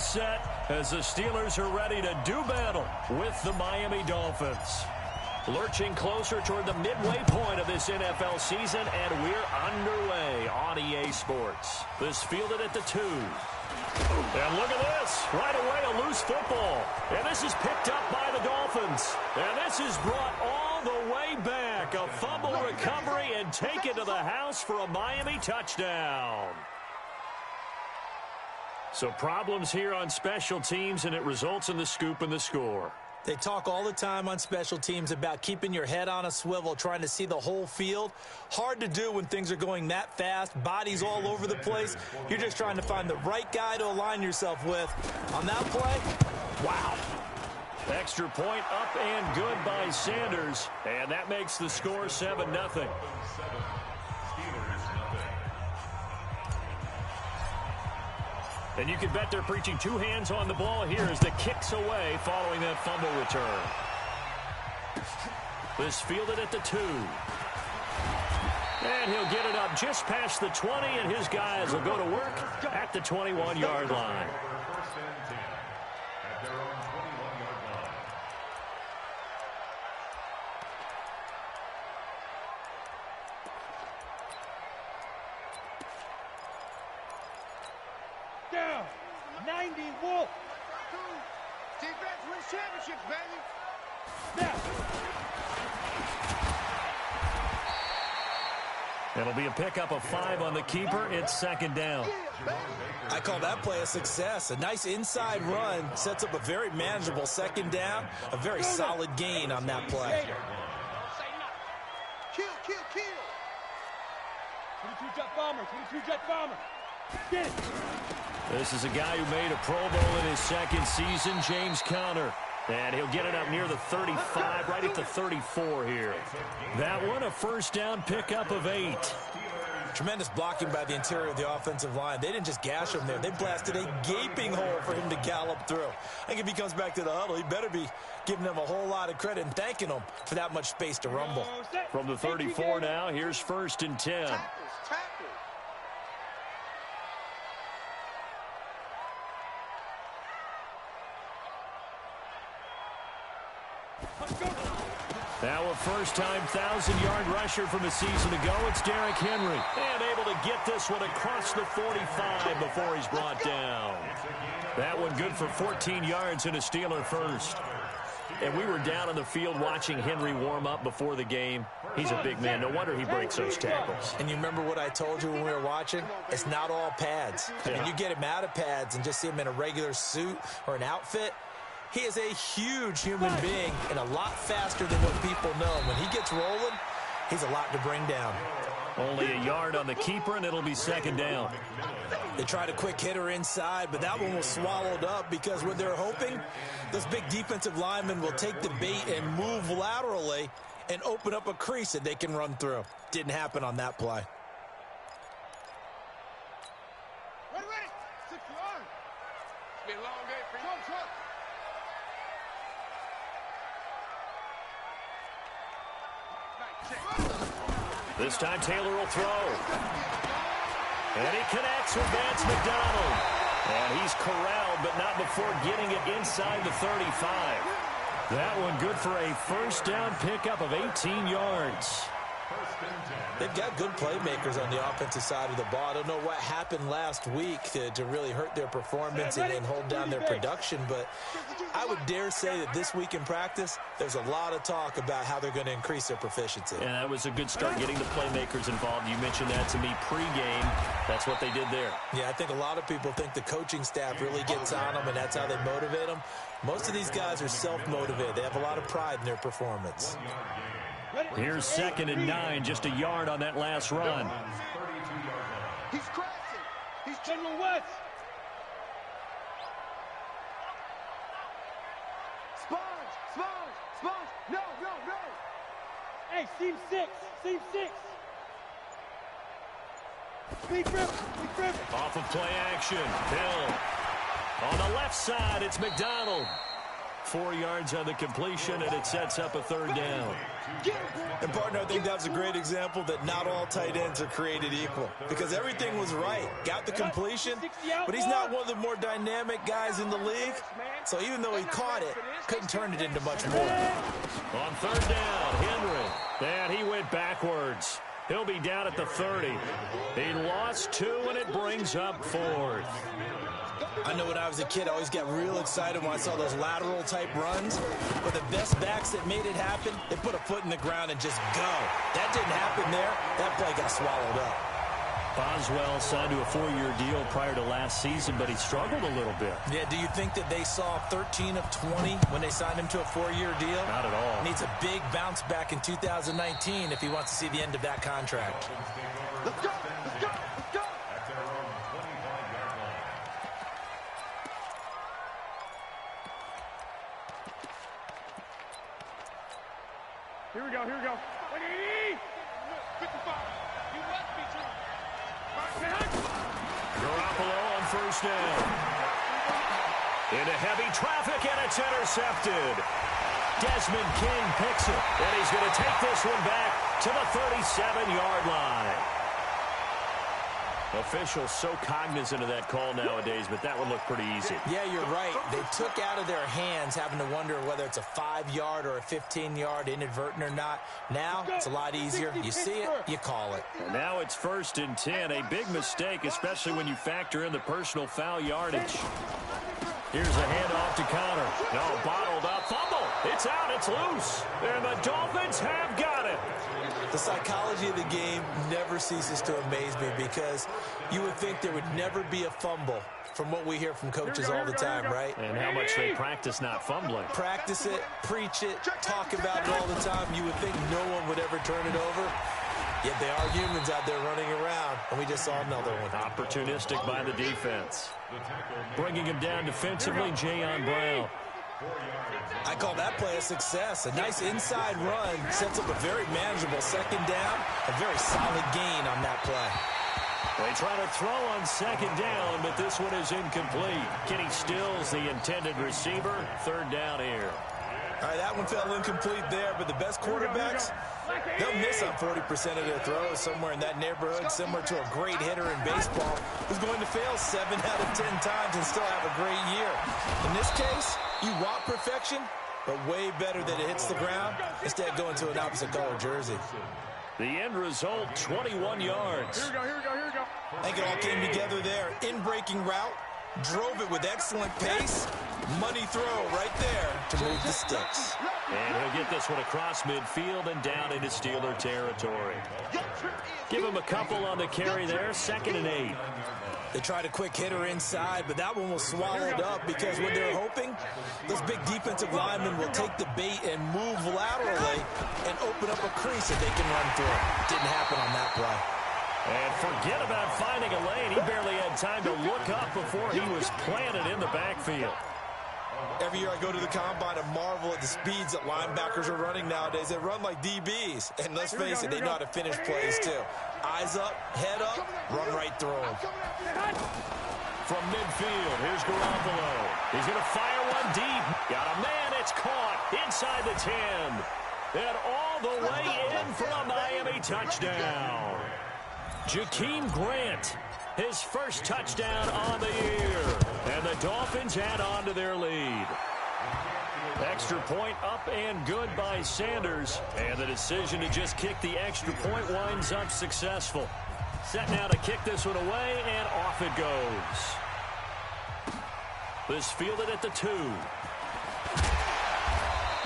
set as the Steelers are ready to do battle with the Miami Dolphins. Lurching closer toward the midway point of this NFL season, and we're underway on EA Sports. This fielded at the 2. And look at this. Right away, a loose football. And this is picked up by the Dolphins. And this is brought all the way back. A fumble recovery and take it to the house for a Miami touchdown. So problems here on special teams, and it results in the scoop and the score. They talk all the time on special teams about keeping your head on a swivel, trying to see the whole field. Hard to do when things are going that fast, bodies all over the place. You're just trying to find the right guy to align yourself with. On that play, wow. Extra point up and good by Sanders, and that makes the score 7-0. And you can bet they're preaching two hands on the ball here as the kick's away following that fumble return. This fielded at the 2. And he'll get it up just past the 20, and his guys will go to work at the 21-yard line. Down. 90 Wolf. Defense wins championships, baby. Now. It'll be a pickup of 5 on the keeper. It's second down. I call that play a success. A nice inside run sets up a very manageable second down. A very solid gain on that play. Kill, kill, kill. 22 jet bomber, 22 jet bomber. Get it. This is a guy who made a Pro Bowl in his second season, James Conner. And he'll get it up near the 35, right at the 34 here. That one, a first down pickup of 8. Tremendous blocking by the interior of the offensive line. They didn't just gash him there. They blasted a gaping hole for him to gallop through. I think if he comes back to the huddle, he better be giving them a whole lot of credit and thanking them for that much space to rumble. From the 34 now, here's 1st and 10. Now a first-time 1,000-yard rusher from a season ago. It's Derrick Henry. And able to get this one across the 45 before he's brought down. That one good for 14 yards and a Steeler first. And we were down on the field watching Henry warm up before the game. He's a big man. No wonder he breaks those tackles. And you remember what I told you when we were watching? It's not all pads. I mean, you get him out of pads and just see him in a regular suit or an outfit. He is a huge human being and a lot faster than what people know. When he gets rolling, he's a lot to bring down. Only a yard on the keeper, and it'll be second down. They tried a quick hitter inside, but that one was swallowed up because what they're hoping, those big defensive linemen will take the bait and move laterally and open up a crease that they can run through. Didn't happen on that play. Ready, ready. 6 yards. It's been a long day for you. Truck. This time Taylor will throw. And he connects with Vance McDonald. And he's corralled, but not before getting it inside the 35. That one good for a first down pickup of 18 yards. They've got good playmakers on the offensive side of the ball. I don't know what happened last week to really hurt their performance and hold down their production, but I would dare say that this week in practice, there's a lot of talk about how they're going to increase their proficiency. And that was a good start, getting the playmakers involved. You mentioned that to me pregame. That's what they did there. Yeah, I think a lot of people think the coaching staff really gets on them, and that's how they motivate them. Most of these guys are self-motivated. They have a lot of pride in their performance. Here's 2nd and 9, just a yard on that last run. He's crashing. He's General West. Sponge. No. Hey, seam 6. Speed Griffin. Off of play action. Hill. On the left side, it's McDonald. 4 yards on the completion, and it sets up a third down. And, partner, I think that was a great example that not all tight ends are created equal, because everything was right. Got the completion, but he's not one of the more dynamic guys in the league. So even though he caught it, couldn't turn it into much more. On third down, Henry. And he went backwards. He'll be down at the 30. He lost 2, and it brings up 4th. I know when I was a kid, I always got real excited when I saw those lateral-type runs. But the best backs that made it happen, they put a foot in the ground and just go. That didn't happen there. That play got swallowed up. Boswell signed to a 4-year deal prior to last season, but he struggled a little bit. Yeah, do you think that they saw 13 of 20 when they signed him to a 4-year deal? Not at all. Needs a big bounce back in 2019 if he wants to see the end of that contract. Let's go! Let's go! Let's go! Here we go, here we go. 55. You must be true. Garoppolo on first down. Into heavy traffic, and it's intercepted. Desmond King picks it, and he's going to take this one back to the 37-yard line. Officials so cognizant of that call nowadays, but that one looked pretty easy. Yeah, you're right. They took out of their hands having to wonder whether it's a 5-yard or a 15-yard inadvertent or not. Now, it's a lot easier. You see it, you call it. And now it's 1st and 10. A big mistake, especially when you factor in the personal foul yardage. Here's a handoff to Connor. No, bottled up. Fumble. It's out. It's loose. And the Dolphins have got it. The psychology of the game never ceases to amaze me, because you would think there would never be a fumble from what we hear from coaches all the time, right? And how much they practice not fumbling. Practice it, preach it, talk about it all the time. You would think no one would ever turn it over. Yet they are humans out there running around, and we just saw another one. Opportunistic by the defense. Bringing him down defensively, Jayon Brown. I call that play a success. A nice inside run sets up a very manageable second down. A very solid gain on that play. They try to throw on second down, but this one is incomplete. Kenny Stills, the intended receiver. Third down here. All right, that one fell incomplete there, but the best quarterbacks, they'll miss on 40% of their throws, somewhere in that neighborhood, similar to a great hitter in baseball who's going to fail 7 out of 10 times and still have a great year. In this case, you want perfection, but way better that it hits the ground instead of going to an opposite color jersey. The end result, 21 yards. Here we go, here we go, here we go. I think it all came together there. In-breaking route, drove it with excellent pace. Money throw right there to move the sticks. And he'll get this one across midfield and down into Steeler territory. Give him a couple on the carry there, 2nd and 8. They tried a quick hitter inside, but that one was swallowed up because what they're hoping, those big defensive linemen will take the bait and move laterally and open up a crease that they can run through. Didn't happen on that play. And forget about finding a lane. He barely had time to look up before he was planted in the backfield. Every year I go to the combine and marvel at the speeds that linebackers are running nowadays. They run like DBs. And let's face it, they know how to finish plays too. Eyes up, head up, run right through them. From midfield, here's Garoppolo. He's going to fire one deep. Got a man, it's caught inside the 10. And all the way in for a Miami touchdown. Jakeem Grant, his first touchdown on the year. And the Dolphins add on to their lead. Extra point up and good by Sanders. And the decision to just kick the extra point winds up successful. Set now to kick this one away, and off it goes. This fielded at the 2.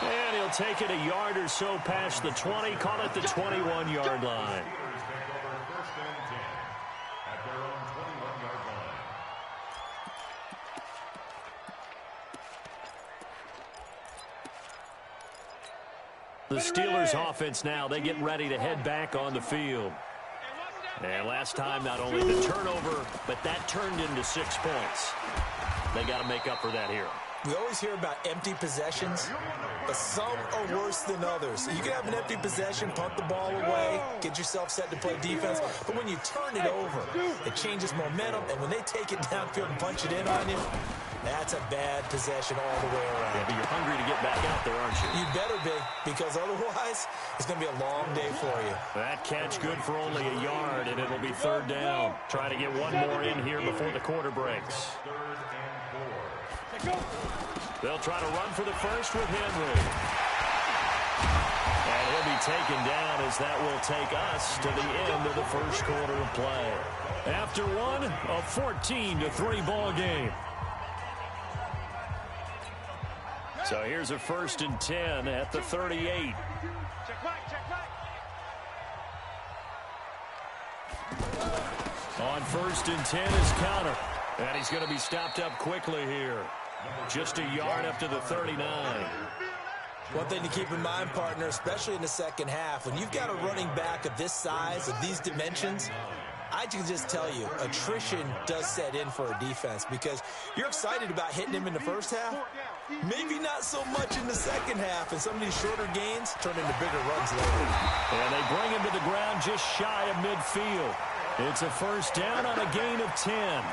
And he'll take it a yard or so past the 20, call it the 21-yard line. The Steelers offense now, they get ready to head back on the field. And last time, not only the turnover, but that turned into 6 points. They got to make up for that here. We always hear about empty possessions, but some are worse than others. You can have an empty possession, punt the ball away, get yourself set to play defense, but when you turn it over, it changes momentum, and when they take it downfield and punch it in on you, That's a bad possession all the way around. Yeah, but you're hungry to get back out there, aren't you? You better be, because otherwise it's going to be a long day for you. That catch good for only a yard, and it'll be third down. Try to get one more in here before the quarter breaks. They'll try to run for the first with Henry. And he'll be taken down as that will take us to the end of the first quarter of play. After one, a 14-3 ball game. So here's a 1st and 10 at the 38. Check back. On 1st and 10 is Connor. And he's going to be stopped up quickly here. Just a yard up to the 39. One thing to keep in mind, partner, especially in the second half, when you've got a running back of this size, of these dimensions, I can just tell you, attrition does set in for a defense because you're excited about hitting him in the first half. Maybe not so much in the second half, and some of these shorter gains turn into bigger runs later. And they bring him to the ground just shy of midfield. It's a first down on a gain of 10.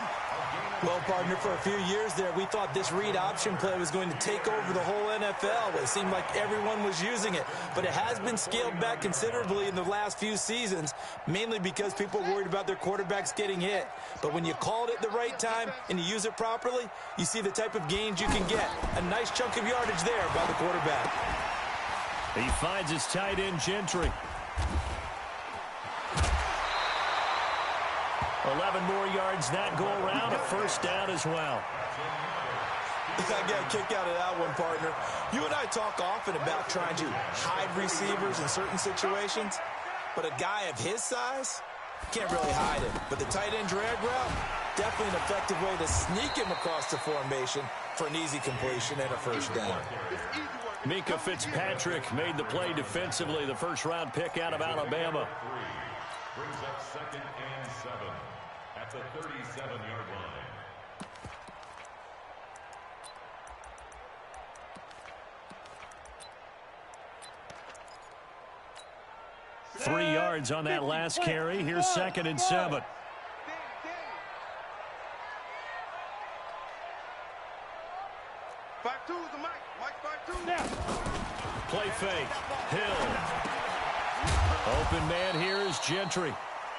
Well, partner, for a few years there, we thought this read option play was going to take over the whole NFL. It seemed like everyone was using it, but it has been scaled back considerably in the last few seasons, mainly because people are worried about their quarterbacks getting hit. But when you call it at the right time and you use it properly, you see the type of gains you can get. A nice chunk of yardage there by the quarterback. He finds his tight end, Gentry. 11 more yards that go around, a first down as well. I got a kick out of that one, partner. You and I talk often about trying to hide receivers in certain situations, but a guy of his size can't really hide him. But the tight end drag route, definitely an effective way to sneak him across the formation for an easy completion and a first down. Minka Fitzpatrick made the play defensively, the first-round pick out of Alabama. Brings up 2nd and 7 at the 37-yard line. Three yards on that last carry. Here's 2nd and 7. Play fake. Hill. Open man here is Gentry.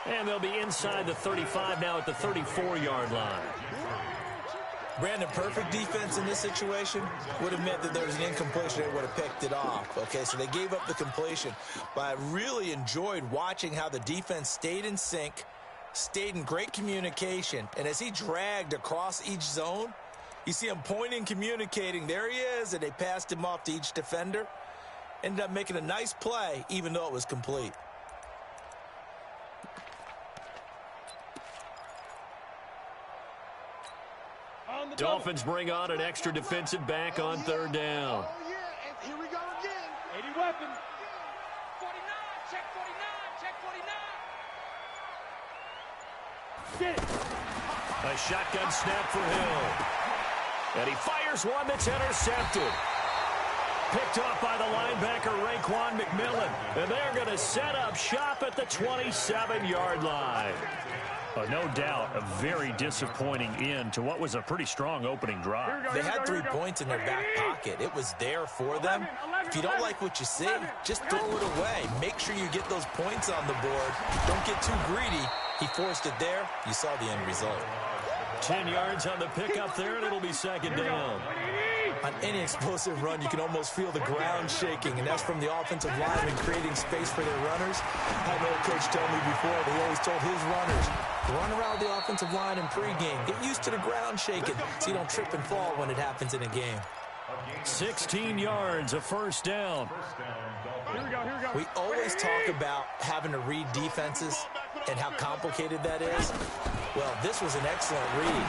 And they'll be inside the 35 now at the 34-yard line. Brandon, perfect defense in this situation would have meant that there was an incompletion. They would have picked it off. Okay, so they gave up the completion. But I really enjoyed watching how the defense stayed in sync, stayed in great communication. And as he dragged across each zone, you see him pointing, communicating. There he is, and they passed him off to each defender. Ended up making a nice play, even though it was complete. Dolphins bring on an extra defensive back on 3rd down. Oh, yeah, and here we go again. 80 weapon. 49, check 49, check 49. Sit. A shotgun snap for Hill. And he fires one that's intercepted. Picked off by the linebacker, Raekwon McMillan. And they're going to set up shop at the 27-yard line. No doubt, a very disappointing end to what was a pretty strong opening drive. They had 3 points in their back pocket. It was there for them. If you don't like what you see, just throw it away. Make sure you get those points on the board. Don't get too greedy. He forced it there. You saw the end result. 10 yards on the pickup there, and it'll be 2nd down. On any explosive run, you can almost feel the ground shaking, and that's from the offensive linemen creating space for their runners. I had an old coach tell me before, they always told his runners, run around the offensive line in pregame. Get used to the ground shaking so you don't trip and fall when it happens in a game. 16 yards, a first down. Here we go. We always talk about having to read defenses and how complicated that is. Well, this was an excellent read.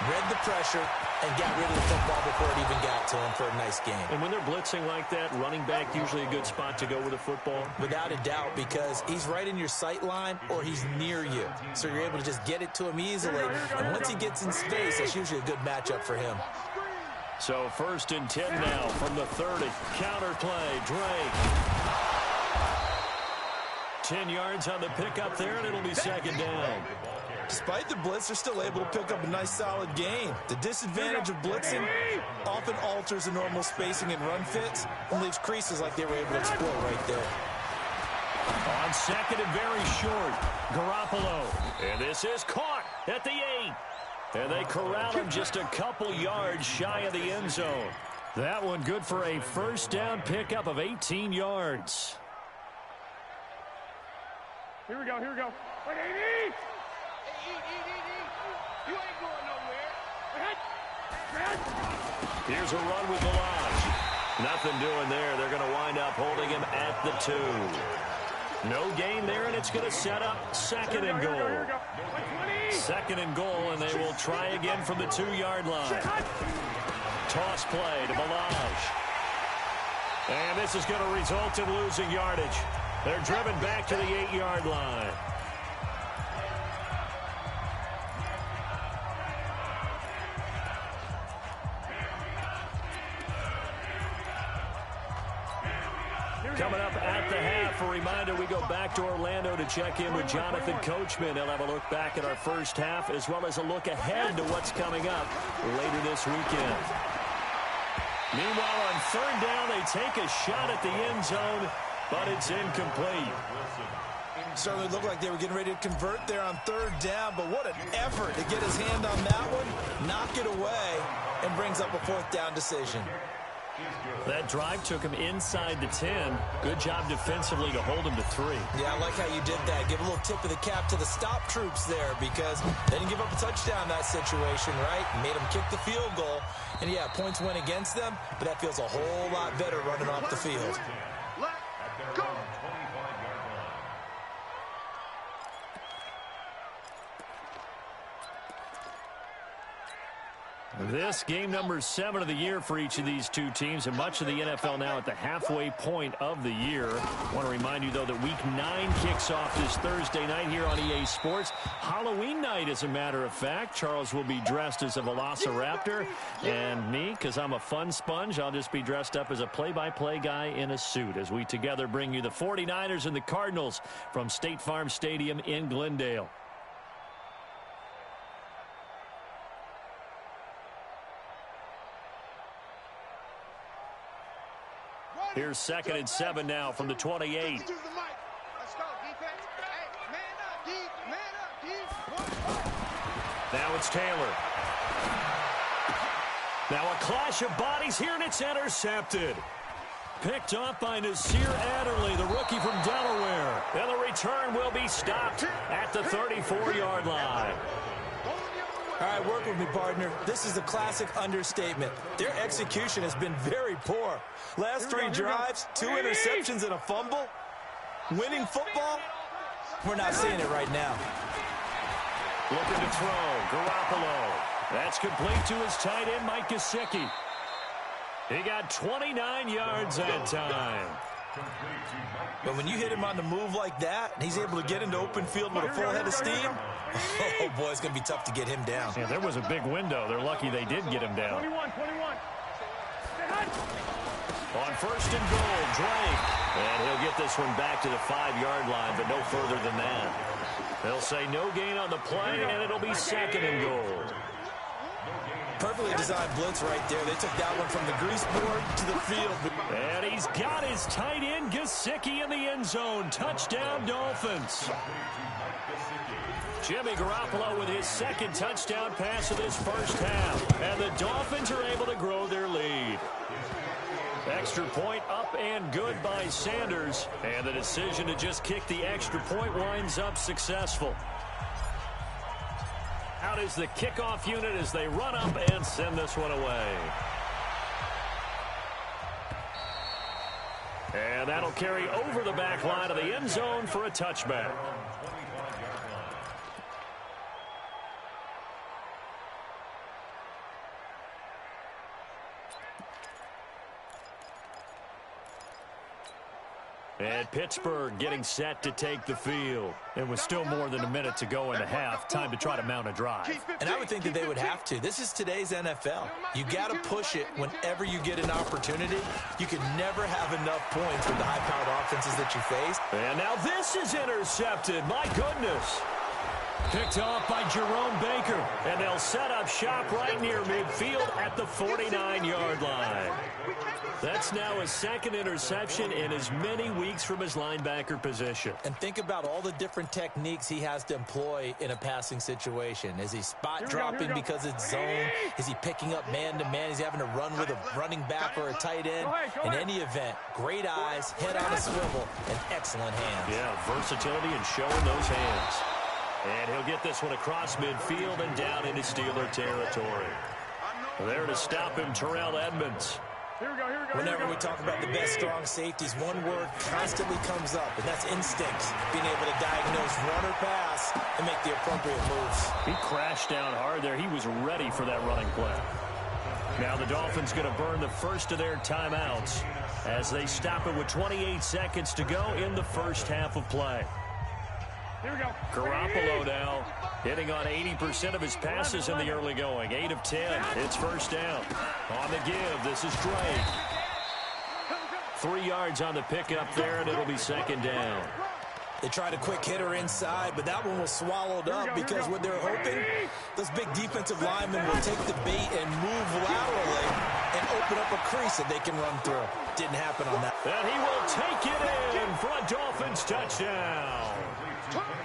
Read the pressure and got rid of the football before it even got to him for a nice game. And when they're blitzing like that, running back usually a good spot to go with the football. Without a doubt, because he's right in your sight line or he's near you. So you're able to just get it to him easily. And once he gets in space, that's usually a good matchup for him. So 1st and 10 now from the 30. Counter play, Drake. 10 yards on the pickup there, and it'll be 2nd down. Despite the blitz, they're still able to pick up a nice, solid gain. The disadvantage of blitzing often alters the normal spacing and run fits and leaves creases like they were able to explore right there. On second and very short, Garoppolo. And this is caught at the 8. And they corral him just a couple yards shy of the end zone. That one good for a first down pickup of 18 yards. Here we go. Wait, 80! You ain't going nowhere. Here's a run with Balaj. Nothing doing there. They're going to wind up holding him at the 2. No gain there, and it's going to set up second and goal. Here we go. 2nd and goal, and they will try again from the 2-yard line. Toss play to Balaj. And this is going to result in losing yardage. They're driven back to the 8-yard line. Coming up at the half, a reminder, we go back to Orlando to check in with Jonathan Coachman. He'll have a look back at our first half as well as a look ahead to what's coming up later this weekend. Meanwhile, on 3rd down, they take a shot at the end zone, but it's incomplete. Certainly looked like they were getting ready to convert there on 3rd down, but what an effort to get his hand on that one, knock it away, and brings up a 4th down decision. That drive took him inside the 10. Good job defensively to hold him to 3. Yeah, I like how you did that. Give a little tip of the cap to the stop troops there because they didn't give up a touchdown in that situation, right? Made them kick the field goal. And, yeah, points went against them, but that feels a whole lot better running off the field. Let's go. This game number 7 of the year for each of these two teams, and much of the NFL now at the halfway point of the year. I want to remind you, though, that Week 9 kicks off this Thursday night here on EA Sports. Halloween night, as a matter of fact. Charles will be dressed as a Velociraptor, and me, because I'm a fun sponge, I'll just be dressed up as a play-by-play guy in a suit as we together bring you the 49ers and the Cardinals from State Farm Stadium in Glendale. Here's 2nd and 7 now from the 28. Let's go, defense. Hey, man up, D. Man up, D. Now it's Taylor. Now a clash of bodies here, and it's intercepted. Picked off by Nasir Adderley, the rookie from Delaware. And the return will be stopped at the 34-yard line. All right, work with me, partner. This is a classic understatement. Their execution has been very poor. Last 3 drives, 2 interceptions and a fumble. Winning football? We're not seeing it right now. Looking to throw, Garoppolo. That's complete to his tight end, Mike Gesicki. He got 29 yards that time. But when you hit him on the move like that, and he's able to get into open field with a full head of steam, oh, boy, it's going to be tough to get him down. Yeah, there was a big window. They're lucky they did get him down. 21. On 1st and goal, Drake. And he'll get this one back to the 5-yard line, but no further than that. They'll say no gain on the play, and it'll be 2nd and goal. Perfectly designed blitz right there. They took that one from the grease board to the field. And he's got his tight end, Gesicki, in the end zone. Touchdown, Dolphins. Jimmy Garoppolo with his 2nd touchdown pass of this first half. And the Dolphins are able to grow their lead. Extra point up and good by Sanders. And the decision to just kick the extra point winds up successful. Out is the kickoff unit as they run up and send this one away. And that'll carry over the back line of the end zone for a touchback. And Pittsburgh getting set to take the field. And with still more than a minute to go in the half, time to try to mount a drive. And I would think that they would have to. This is today's NFL. You got to push it whenever you get an opportunity. You can never have enough points with the high-powered offenses that you face. And now this is intercepted. My goodness. Picked off by Jerome Baker, and they'll set up shop right near midfield at the 49-yard line. That's now his second interception in as many weeks from his linebacker position. And think about all the different techniques he has to employ in a passing situation. Is he spot dropping because it's zone? Is he picking up man-to-man? Is he having to run with a running back or a tight end? In any event, great eyes, head on a swivel, and excellent hands. Yeah, versatility and showing those hands. And he'll get this one across midfield and down into Steeler territory. There to stop him, Terrell Edmonds. Whenever we talk about the best strong safeties, one word constantly comes up, and that's instinct. Being able to diagnose run or pass and make the appropriate moves. He crashed down hard there. He was ready for that running play. Now the Dolphins going to burn the first of their timeouts as they stop it with 28 seconds to go in the first half of play. Here we go. Garoppolo now hitting on 80% of his passes in the early going. 8 of 10. It's first down. On the give, this is Drake. 3 yards on the pickup there, and it'll be second down. They tried a quick hitter inside, but that one was swallowed up because what they're hoping, those big defensive linemen will take the bait and move laterally and open up a crease that they can run through. Didn't happen on that. And he will take it in for a Dolphins touchdown.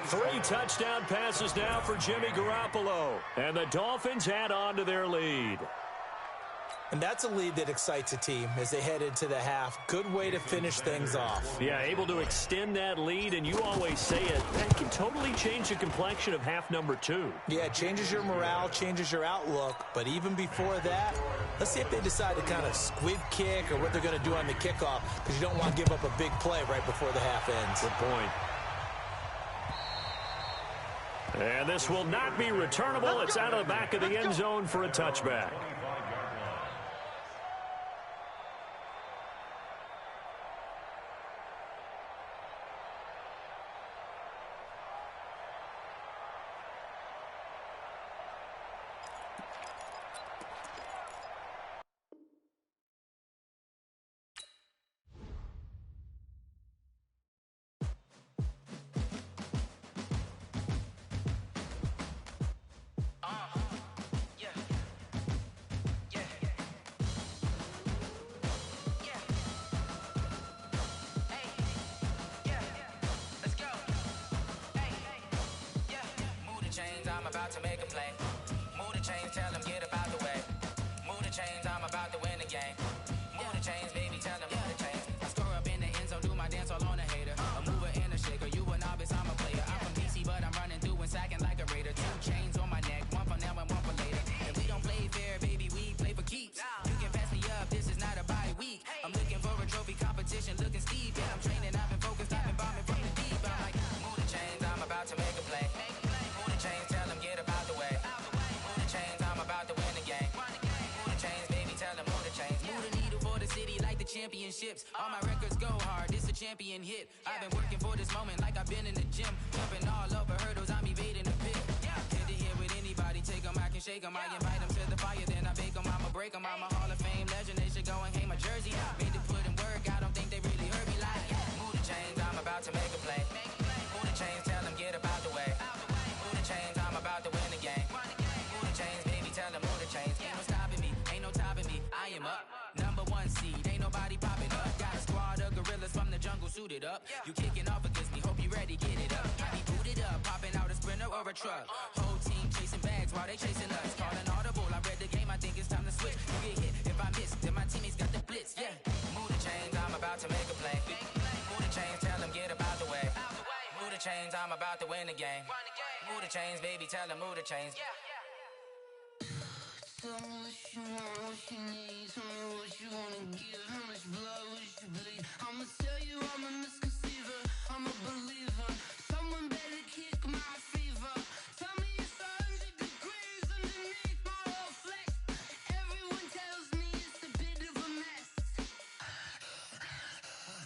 3 touchdown passes now for Jimmy Garoppolo. And the Dolphins add on to their lead. And that's a lead that excites a team as they head into the half. Good way to finish things off. Yeah, able to extend that lead, and you always say it, that can totally change the complexion of half number 2. Yeah, it changes your morale, changes your outlook. But even before that, let's see if they decide to kind of squib kick or what they're going to do on the kickoff, because you don't want to give up a big play right before the half ends. Good point. And this will not be returnable. It's out of the back of the end zone for a touchback. To make a play. Move the chains, tell them get up out the way. Move the chains, I'm about to win the game. Move the chains, baby, tell them move the chains. I score up in the end zone, do my dance all on a hater. A mover and a shaker, you a novice, I'm a player. I'm from DC, but I'm running through and sacking like a raider. 2 chains on my neck, one for now and one for later. And we don't play fair, baby, we play for keeps. You can pass me up, this is not a bye week. I'm looking for a trophy competition, looking steep. Yeah, I'm training, I've been focused, I've been bombing from the deep. I'm like, move the chains, I'm about to make a play. Move the chains, tell them get up out the way. Move the chains, I'm about to win the game. Move the chains, baby, tell them move the chains. Move the needle for the city like the championships. All my records go hard, this a champion hit. I've been working for this moment like I've been in the gym. Jumping all over hurdles, I'm evading the pit. Head to head with anybody, take them, I can shake them. I invite them to the fire, then I bake them. I'ma break them. I'm a Hall of Fame legend, they should go and hang my jersey. Made to put in work, I don't think they really heard me like. Move the chains, I'm about to make a play. Move the chains, tell them get up out the way. Move the chains, I'm about to win the game. Move the chains, baby, tell them move the chains. Ain't no stopping me, ain't no topping me. I am up, number 1 seed, ain't nobody popping up. Got a squad of gorillas from the jungle suited up. You kicking off against me, hope you ready, get it up. I be booted up, popping out a sprinter or a truck. Whole team chasing bags while they chasing us. Calling audible, I read the game, I think it's time to switch. You get hit, if I miss, then my teammates got the blitz, yeah. Move the chains, I'm about to make a play. Move the chains, tell them get up out the way. Move the chains, I'm about to win the game. Move the chains, baby, tell them move the chains. Tell me what you want, what you need. Tell me what you wanna give. How much blood would you bleed? I'ma tell you I'm a misconceiver. I'm a believer. Someone better kick my fever. Tell me it's 100 degrees underneath my whole flesh. Everyone tells me it's a bit of a mess.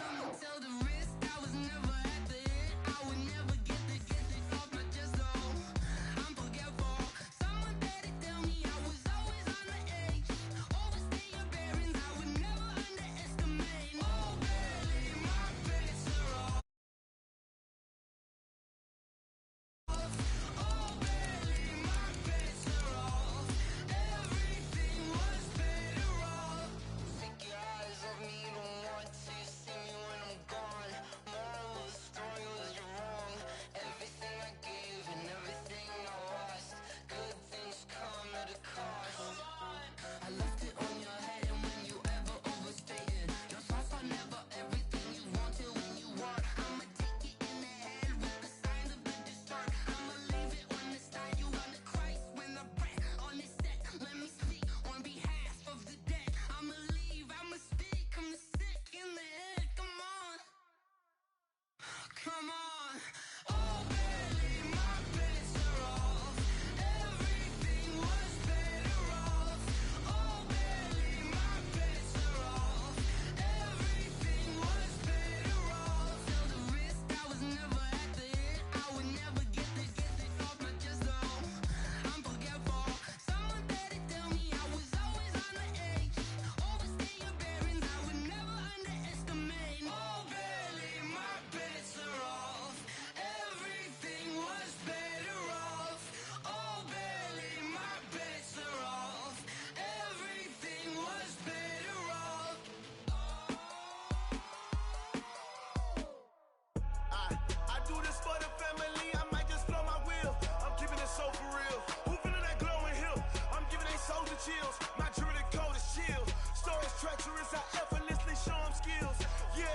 Someone tell the risk I was never at the end. I would never get this off my chest though. I'm forgetful. Someone better tell me I was always on the edge. Overstay your chills. My jewelry code is chill. Stories treacherous, I effortlessly show them skills. Yeah.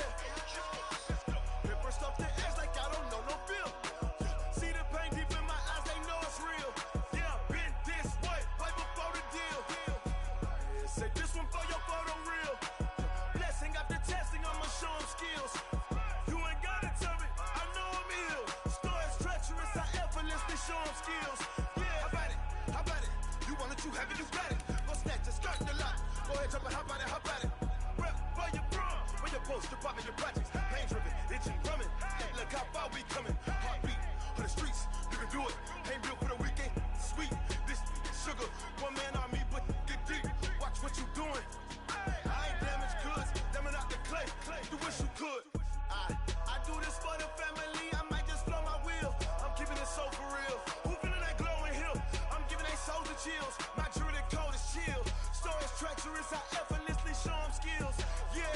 Paper stuff the edge like I don't know no bill. See the pain deep in my eyes, they know it's real. Yeah, been this way, right before the deal. Say this one for your photo real. Blessing after testing, I'ma show them skills. You ain't gotta tell me, I know I'm ill. Stories treacherous, I effortlessly show them skills. Yeah, how about it? You want it, you have it, you got it. Go snatch it, skirt the lot. Go ahead, jump it, how about it? Rep for your prom, where your poster, popping your projects. Pain driven, itching, drumming. Look how far we coming. Heartbeat on the streets, you can do it. Ain't built for the weekend, sweet. This sugar, one man army, but get deep. Watch what you doing. I ain't damaged goods, damn out the clay. You wish you could. I do this for the family. I might just blow my wheel. I'm keeping it so for real. Who feeling that glowing hill? I'm giving they souls the chills. My jewelry code is chill. Stories treacherous, I effortlessly show them skills. Yeah.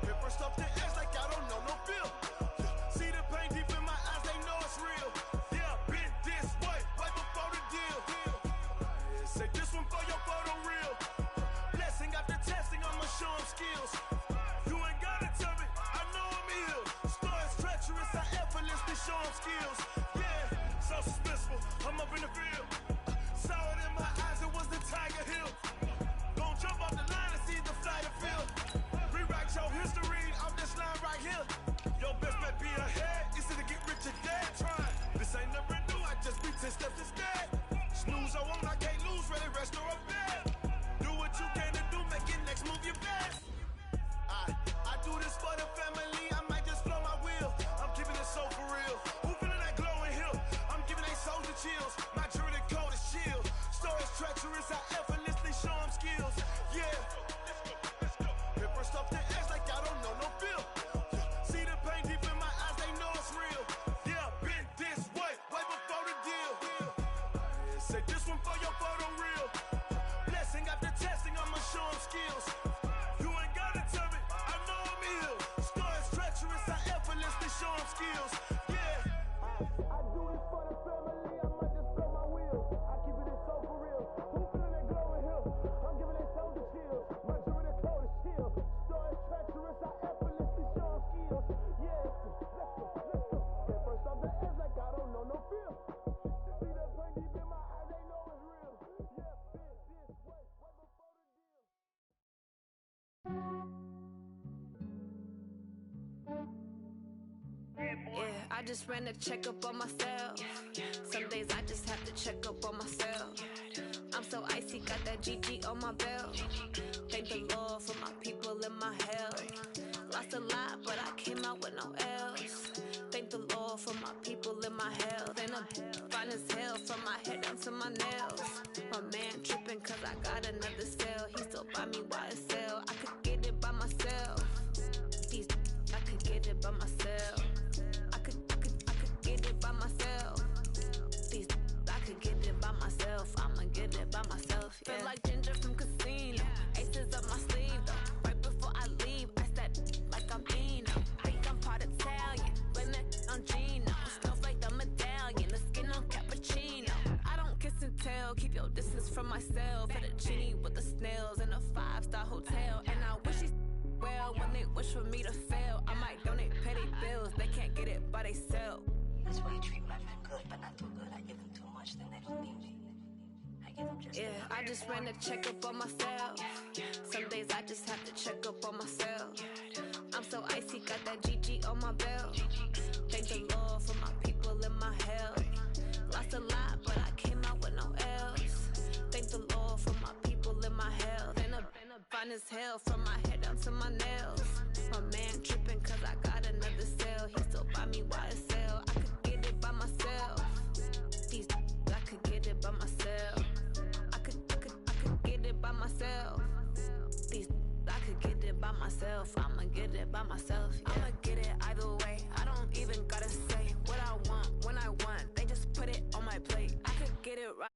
Paper stuff the edge like I don't know no bill. See the pain deep in my eyes, they know it's real. Yeah, been this way, right before the deal. Say this one for your photo real. Blessing after testing, I'ma show them skills. You ain't gotta tell me, I know I'm ill. Stories treacherous, I effortlessly show them skills. Yeah, so suspenseful, I'm up in the field. Saw it in my eyes, it was the Tiger Hill. Gon' jump off the line and see the fly the field. Rewrite your history off this line right here. Your best bet be ahead, easy to get rich or dead. Try, this ain't never new, I just be 10 steps instead. Snooze or won't, I can't lose, ready, rest or a bed. Do what you can to do, make it next move your best. I do this for the family, I might just blow my wheel. I'm keeping it so for real. Who feeling that glowing hill? I'm giving they souls the chills. My jewelry code is chill. Stories treacherous, I effortlessly show them skills. Yeah. Paper stuff the edge like I don't know no bill. See the pain deep in my eyes, they know it's real. Yeah, been this way, right before the deal. Say this one for your photo real. Blessing after testing, I'ma show them skills. You ain't gotta tell me, I know I'm ill. Stories treacherous, I effortlessly show them skills. Yeah. I do this for the family, I might just blow my wheel. I keep it so for real. Who feeling that glowing hill? I'm giving they souls the chills. My jewelry code is chill. Stories treacherous, I effortlessly show them skills. Yeah, let's go. Paper stuff the edge like I don't know no feel. See that pain deep in my eyes, they know it's real. Yeah, been this way, right before the deal. Yeah, I just ran a checkup on myself. Some days I just have to check up on myself. I'm so icy, got that GG on my belt. Thank the Lord for my people and my health. Lost a lot, but I came out with no else. Thank the Lord for my people and my health. And I'm fine as hell from my head down to my nails. My man tripping cause I got another cell. He still buy me YSL. I could get it by myself. These I could get it by myself. I could get it by myself. These I could get it by myself. I'ma get it by myself. Yeah. Feel like Ginger from Casino. Aces up my sleeve though. Right before I leave, I step like I'm Eno. Think I'm part Italian. Blame it on Gino. Snowflake the medallion. The skin on cappuccino. I don't kiss and tell. Keep your distance from myself. At a genie with the snails in a 5-star hotel. And I wish he's well when they wish for me to fail. I might donate petty bills. They can't get it by themselves. That's why I treat my men good, but not too good. I give them too much, then they don't need me. I give them just yeah, I just ran a checkup on myself. Some days I just have to check up on myself. I'm so icy, got that GG on my belt. Thank the Lord for my people and my health. Lost a lot, but I came out with no else. Thank the Lord for my people and my health. And I'm fine as hell from my head down to my nails. My man tripping cause I got another cell. He still buy me YSL. I could get it by myself. These I could get it by myself. I could get it by myself. These I could get it by myself. I'ma get it by myself. Yeah. I'ma get it either way. I don't even gotta say what I want when I want. They just put it on my plate. I could get it right.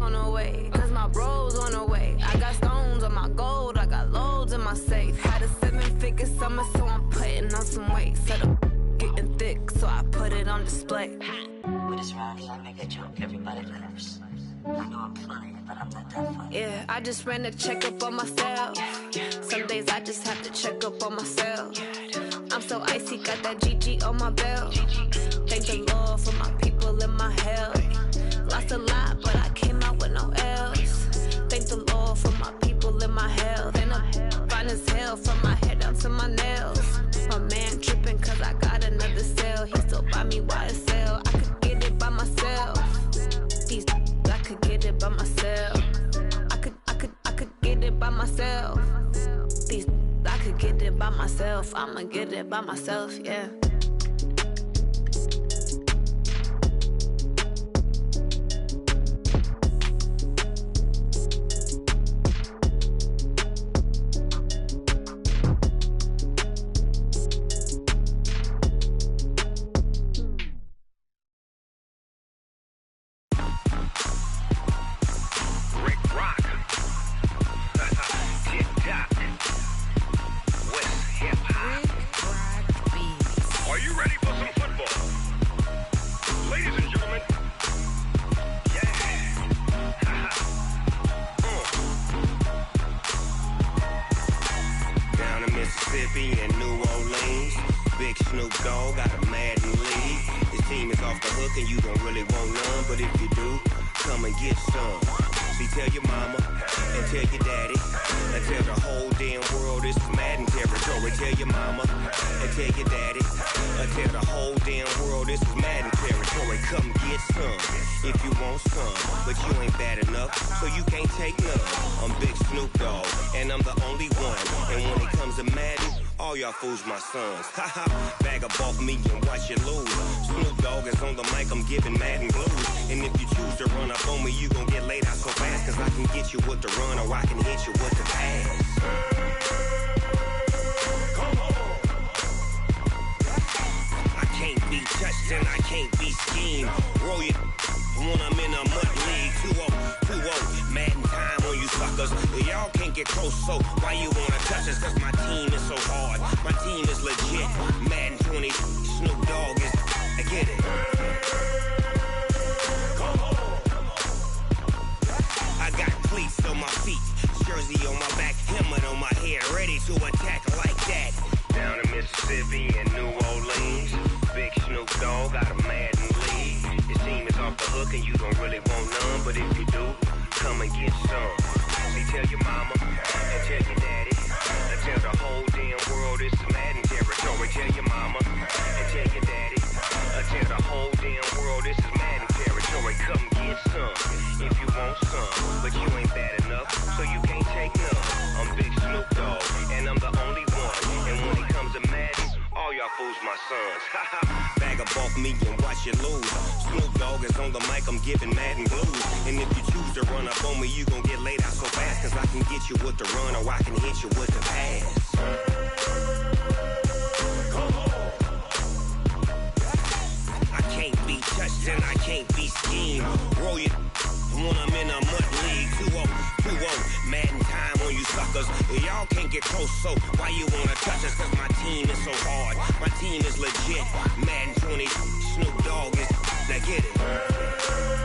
On the way, cause my bros on the way. I got stones on my gold, I got loads in my safe. Had a 7-figure summer, so I'm putting on some weight. Set up getting thick. pic, so I put it on display. With this round here, I make a joke, everybody laughs. I know I'm funny, but I'm not that funny. Yeah, I just ran a checkup on myself. Some days I just have to check up on myself. I'm so icy, got that GG on my belt. Thank the Lord for my people in my health. Lost a lot, but I came out with no L's. Thank the Lord for my people in my health. And I'm fine as hell from my head down to my nails. My man tripping cause I got another cell. He still buy me YSL. I could get it by myself. These I could get it by myself. I could get it by myself. These I could get it by myself. I'ma get it by myself, yeah. Fools my sons. Haha, bag up off me and watch you lose. Snoop Dogg is on the mic, I'm giving Madden blues. And if you choose to run up on me, you gon' get laid out so fast. Cause I can get you with the run or I can hit you with the pass. Come on. I can't be touched and I can't be schemed. Roll you when I'm in a mud league. 2-0, 2-0, Madden time on you suckers. Y'all can't get close, so why you wanna touch us? Cause my team is so hard. My team is legit. Madden 20, Snoop Dogg is. I get it. Come on. I got cleats on my feet, jersey on my back, helmet on my head, ready to attack like that. Down in Mississippi and New Orleans, Big Snoop Dogg got a Madden lead. Your team is off the hook and you don't really want none, but if you do, come and get some. See, tell your mama and tell your daddy. Tell the whole damn world it's Madden territory. Tell your mama and tell your daddy. Tell the whole damn world this is Madden territory. Come get some if you want some, but you ain't bad enough, so you can't take none. I'm Big Snoop Dogg, and I'm the only one. And when it comes to Madden, all y'all fools my sons. Bag up off me and watch you lose. Snoop Dogg is on the mic, I'm giving Madden blues. And if you choose to run up on me, you gon' get laid out so fast. Cause I can get you with the run or I can hit you with the pass. Come on. I can't be touched and I can't be schemed. Roll you when I'm in a mud league. 2-0, 2-0, Madden time on you suckers. Y'all can't get close, so why you wanna touch us? Cause my team is so hard. My team is legit. Madden 20, Snoop Dogg is. Now get it.